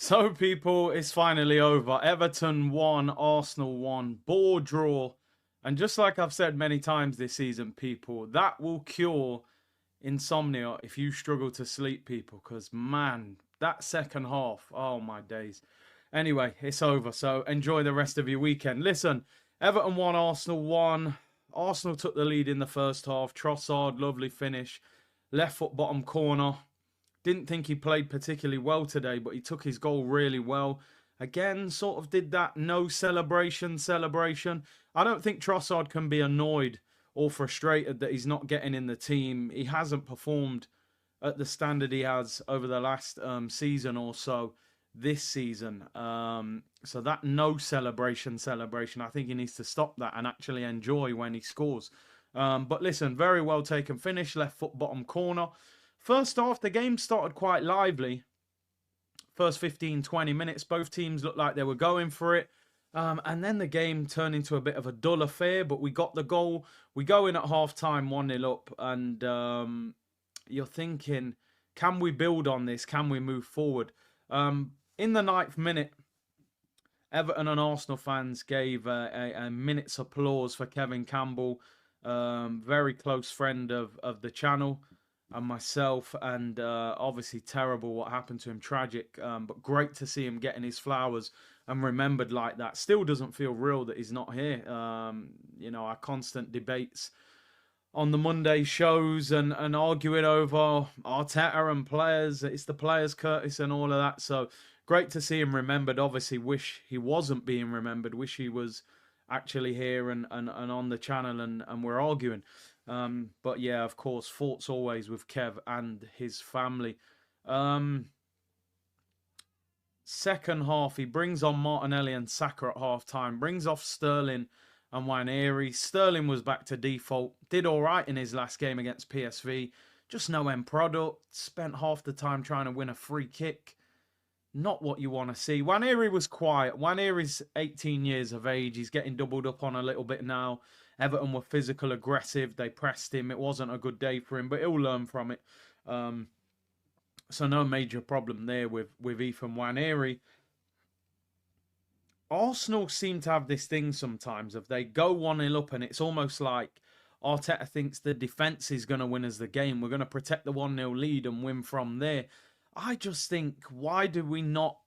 So, people, it's finally over. Everton won, Arsenal won, ball draw. And just like I've said many times this season, people, that will cure insomnia if you struggle to sleep, people. Because, man, that second half, oh my days. Anyway, it's over. So, enjoy the rest of your weekend. Listen, Everton won, Arsenal won. Arsenal took the lead in the first half. Trossard, lovely finish. Left foot bottom corner. Didn't think he played particularly well today, but he took his goal really well. Again, sort of did that no celebration. I don't think Trossard can be annoyed or frustrated that he's not getting in the team. He hasn't performed at the standard he has over the last season or so this season. So that no celebration, I think he needs to stop that and actually enjoy when he scores. But listen, very well taken finish, left foot bottom corner. First half, the game started quite lively. First 15, 20 minutes, both teams looked like they were going for it. And then the game turned into a bit of a dull affair, but we got the goal. We go in at half-time 1-0 up, and you're thinking, can we build on this? Can we move forward? In the 9th minute, Everton and Arsenal fans gave a minute's applause for Kevin Campbell, very close friend of the channel and myself, and obviously terrible what happened to him, tragic, but great to see him getting his flowers and remembered like that. Still doesn't feel real that he's not here. Our constant debates on the Monday shows and arguing over Arteta and players, it's the players' Curtis and all of that. So great to see him remembered. Obviously wish he wasn't being remembered, wish he was actually here and on the channel and we're arguing. But yeah, of course, thoughts always with Kev and his family. Second half, he brings on Martinelli and Saka at half time, brings off Sterling and Nwaneri. Sterling was back to default, did all right in his last game against PSV, just no end product, spent half the time trying to win a free kick. Not what you want to see. Nwaneri was quiet. Nwaneri's 18 years of age. He's getting doubled up on a little bit now. Everton were physical, aggressive. They pressed him. It wasn't a good day for him, but he'll learn from it. So no major problem there with Ethan Nwaneri. Arsenal seem to have this thing sometimes of they go 1-0 up and it's almost like Arteta thinks the defence is going to win us the game. We're going to protect the 1-0 lead and win from there. I just think, why do we not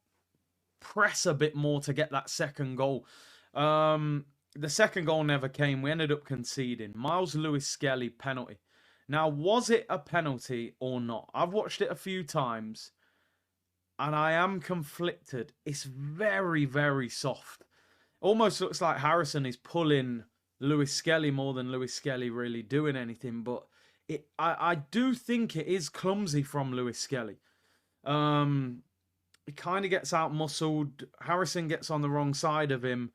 press a bit more to get that second goal? The second goal never came. We ended up conceding. Miles Lewis-Skelly penalty. Now, was it a penalty or not? I've watched it a few times and I am conflicted. It's very, very soft. Almost looks like Harrison is pulling Lewis-Skelly more than Lewis-Skelly really doing anything. But I do think it is clumsy from Lewis-Skelly. He kind of gets out-muscled. Harrison gets on the wrong side of him.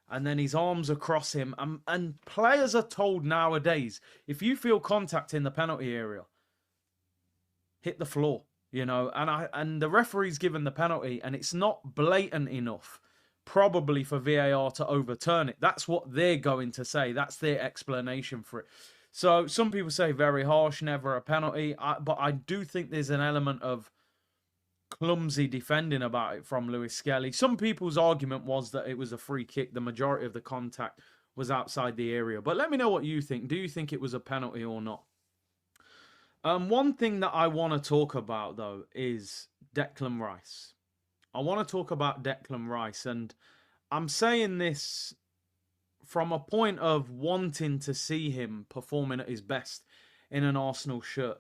And then his arms across him. And players are told nowadays, if you feel contact in the penalty area, hit the floor. And the referee's given the penalty, and it's not blatant enough, probably for VAR to overturn it. That's what they're going to say. That's their explanation for it. So some people say very harsh, never a penalty. But I do think there's an element of clumsy defending about it from Lewis-Skelly. Some people's argument was that it was a free kick. The majority of the contact was outside the area. But let me know what you think. Do you think it was a penalty or not? One thing that I want to talk about, though, is Declan Rice. I want to talk about Declan Rice. And I'm saying this from a point of wanting to see him performing at his best in an Arsenal shirt.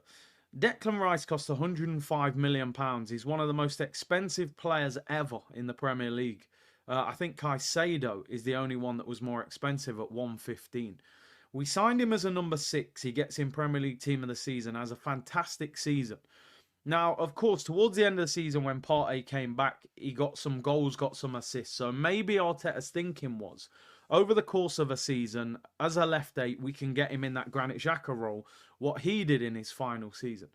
Declan Rice cost £105 million. He's one of the most expensive players ever in the Premier League. I think Caicedo is the only one that was more expensive at 115. We signed him as a number 6. He gets in Premier League Team of the Season, has a fantastic season. Now, of course, towards the end of the season when Partey came back, he got some goals, got some assists. So maybe Arteta's thinking was, over the course of a season, as a left 8, we can get him in that Granit Xhaka role, what he did in his final season.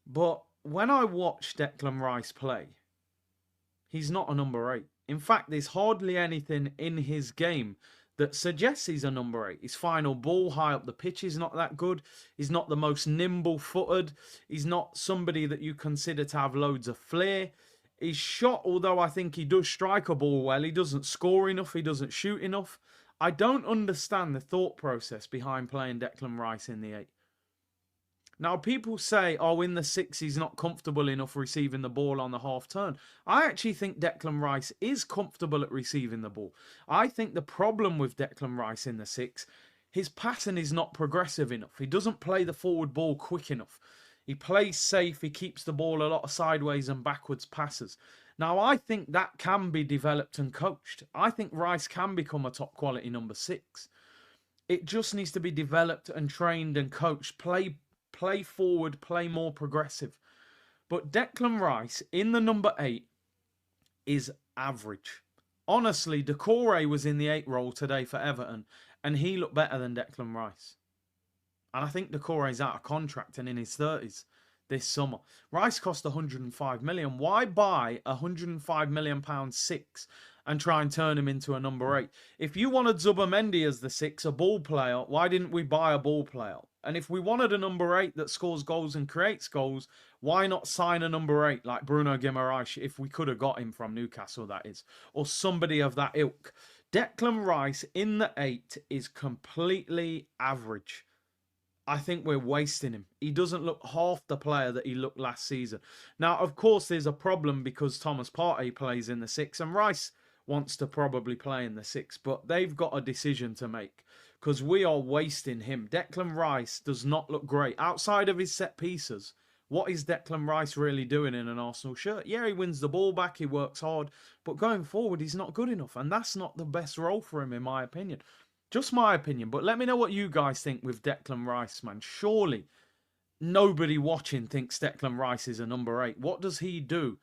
But when I watch Declan Rice play, he's not a number 8. In fact, there's hardly anything in his game that suggests he's a number 8. His final ball high up the pitch is not that good. He's not the most nimble-footed. He's not somebody that you consider to have loads of flair. His shot, although I think he does strike a ball well, he doesn't score enough, he doesn't shoot enough. I don't understand the thought process behind playing Declan Rice in the 8. Now, people say, oh, in the 6, he's not comfortable enough receiving the ball on the half turn. I actually think Declan Rice is comfortable at receiving the ball. I think the problem with Declan Rice in the 6, his passing is not progressive enough. He doesn't play the forward ball quick enough. He plays safe. He keeps the ball a lot of sideways and backwards passes. Now, I think that can be developed and coached. I think Rice can become a top quality number 6. It just needs to be developed and trained and coached. Play forward, play more progressive. But Declan Rice in the number 8 is average. Honestly, Decore was in the 8 role today for Everton, and he looked better than Declan Rice. And I think Decore's out of contract and in his 30s this summer. Rice cost 105 million. Why buy a 105 million pound 6 and try and turn him into a number 8? If you wanted Zubimendi as the 6, a ball player, why didn't we buy a ball player? And if we wanted a number 8 that scores goals and creates goals, why not sign a number 8 like Bruno Guimaraes, if we could have got him from Newcastle, that is, or somebody of that ilk? Declan Rice in the 8 is completely average. I think we're wasting him. He doesn't look half the player that he looked last season. Now, of course, there's a problem because Thomas Partey plays in the 6 and Rice wants to probably play in the 6, but they've got a decision to make because we are wasting him. Declan Rice does not look great. Outside of his set pieces, what is Declan Rice really doing in an Arsenal shirt? Yeah, he wins the ball back, he works hard, but going forward, he's not good enough, and that's not the best role for him, in my opinion. Just my opinion, but let me know what you guys think with Declan Rice, man. Surely nobody watching thinks Declan Rice is a number 8. What does he do?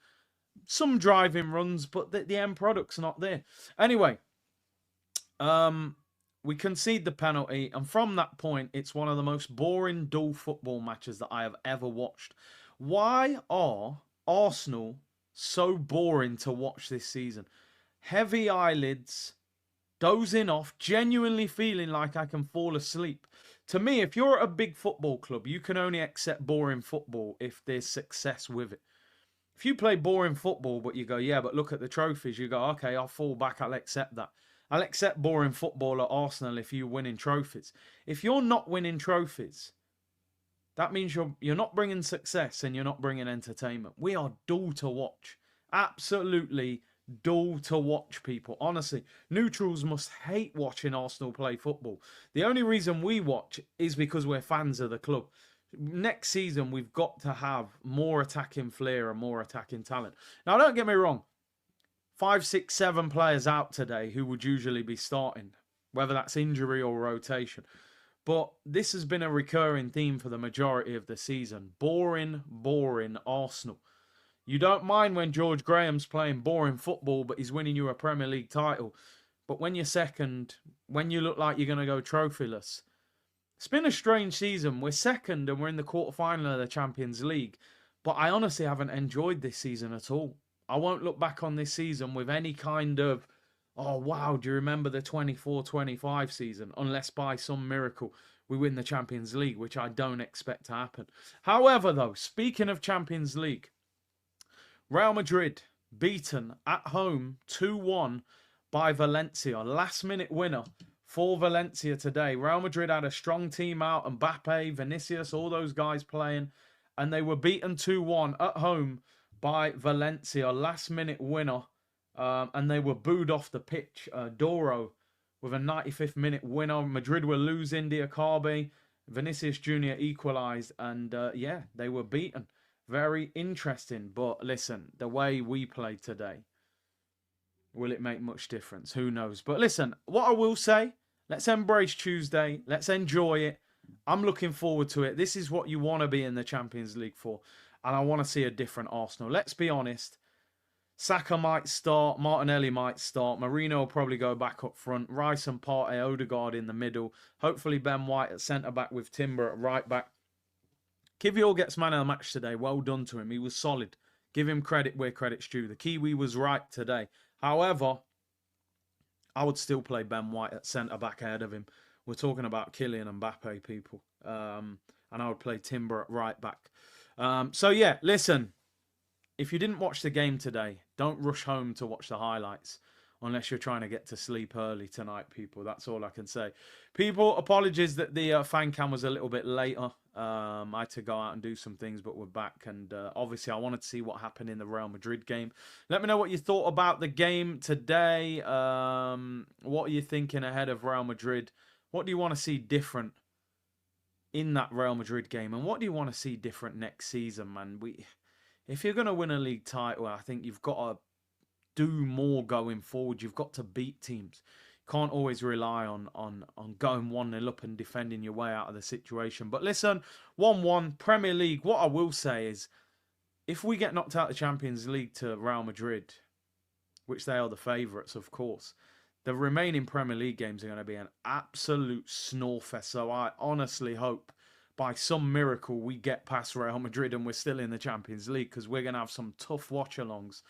Some driving runs, but the end product's not there. Anyway, we concede the penalty, and from that point, it's one of the most boring, dull football matches that I have ever watched. Why are Arsenal so boring to watch this season? Heavy eyelids, dozing off, genuinely feeling like I can fall asleep. To me, if you're at a big football club, you can only accept boring football if there's success with it. If you play boring football, but you go, yeah, but look at the trophies, you go, okay, I'll fall back, I'll accept that. I'll accept boring football at Arsenal if you're winning trophies. If you're not winning trophies, that means you're not bringing success and you're not bringing entertainment. We are dull to watch. Absolutely dull to watch, people. Honestly, neutrals must hate watching Arsenal play football. The only reason we watch is because we're fans of the club. Next season, we've got to have more attacking flair and more attacking talent. Now, don't get me wrong. 5, 6, 7 players out today who would usually be starting, whether that's injury or rotation. But this has been a recurring theme for the majority of the season. Boring, boring Arsenal. You don't mind when George Graham's playing boring football, but he's winning you a Premier League title. But when you're second, when you look like you're going to go trophyless. It's been a strange season. We're second and we're in the quarterfinal of the Champions League. But I honestly haven't enjoyed this season at all. I won't look back on this season with any kind of, oh, wow, do you remember the 24-25 season? Unless by some miracle we win the Champions League, which I don't expect to happen. However, though, speaking of Champions League, Real Madrid beaten at home 2-1 by Valencia. Last-minute winner for Valencia today. Real Madrid had a strong team out. Mbappe, Vinicius, all those guys playing. And they were beaten 2-1 at home by Valencia. Last-minute winner. And they were booed off the pitch. Doro with a 95th minute winner. Madrid were losing. Diacabe. Vinicius Jr. equalised. And yeah, they were beaten. Very interesting. But listen, the way we played today, will it make much difference? Who knows? But listen, what I will say, let's embrace Tuesday. Let's enjoy it. I'm looking forward to it. This is what you want to be in the Champions League for. And I want to see a different Arsenal. Let's be honest. Saka might start. Martinelli might start. Mourinho will probably go back up front. Rice and Partey, Odegaard in the middle. Hopefully Ben White at centre-back with Timber at right-back. Kiwior gets man of the match today. Well done to him. He was solid. Give him credit where credit's due. The Kiwi was right today. However, I would still play Ben White at centre-back ahead of him. We're talking about Kylian Mbappe, people. And I would play Timber at right-back. So, yeah, listen. if you didn't watch the game today, don't rush home to watch the highlights unless you're trying to get to sleep early tonight, people. That's all I can say. People, apologies that the fan cam was a little bit later. I had to go out and do some things, but we're back. And obviously, I wanted to see what happened in the Real Madrid game. Let me know what you thought about the game today. What are you thinking ahead of Real Madrid? What do you want to see different in that Real Madrid game? And what do you want to see different next season, man? If you're going to win a league title, I think you've got to do more going forward. You've got to beat teams. Can't always rely on going 1-0 up and defending your way out of the situation. But listen, 1-1, Premier League. What I will say is, if we get knocked out of the Champions League to Real Madrid, which they are the favourites, of course, the remaining Premier League games are going to be an absolute snorefest. So I honestly hope by some miracle we get past Real Madrid and we're still in the Champions League, because we're going to have some tough watch-alongs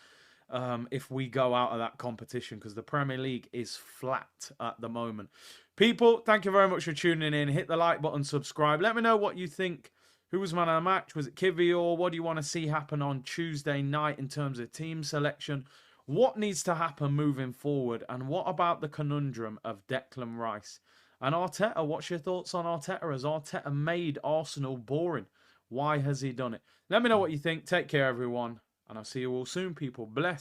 if we go out of that competition, because the Premier League is flat at the moment. People, thank you very much for tuning in. Hit the like button, subscribe. Let me know what you think. Who was man of the match? Was it Kivior? What do you want to see happen on Tuesday night in terms of team selection? What needs to happen moving forward? And what about the conundrum of Declan Rice? And Arteta, what's your thoughts on Arteta? Has Arteta made Arsenal boring? Why has he done it? Let me know what you think. Take care, everyone. And I'll see you all soon, people. Bless.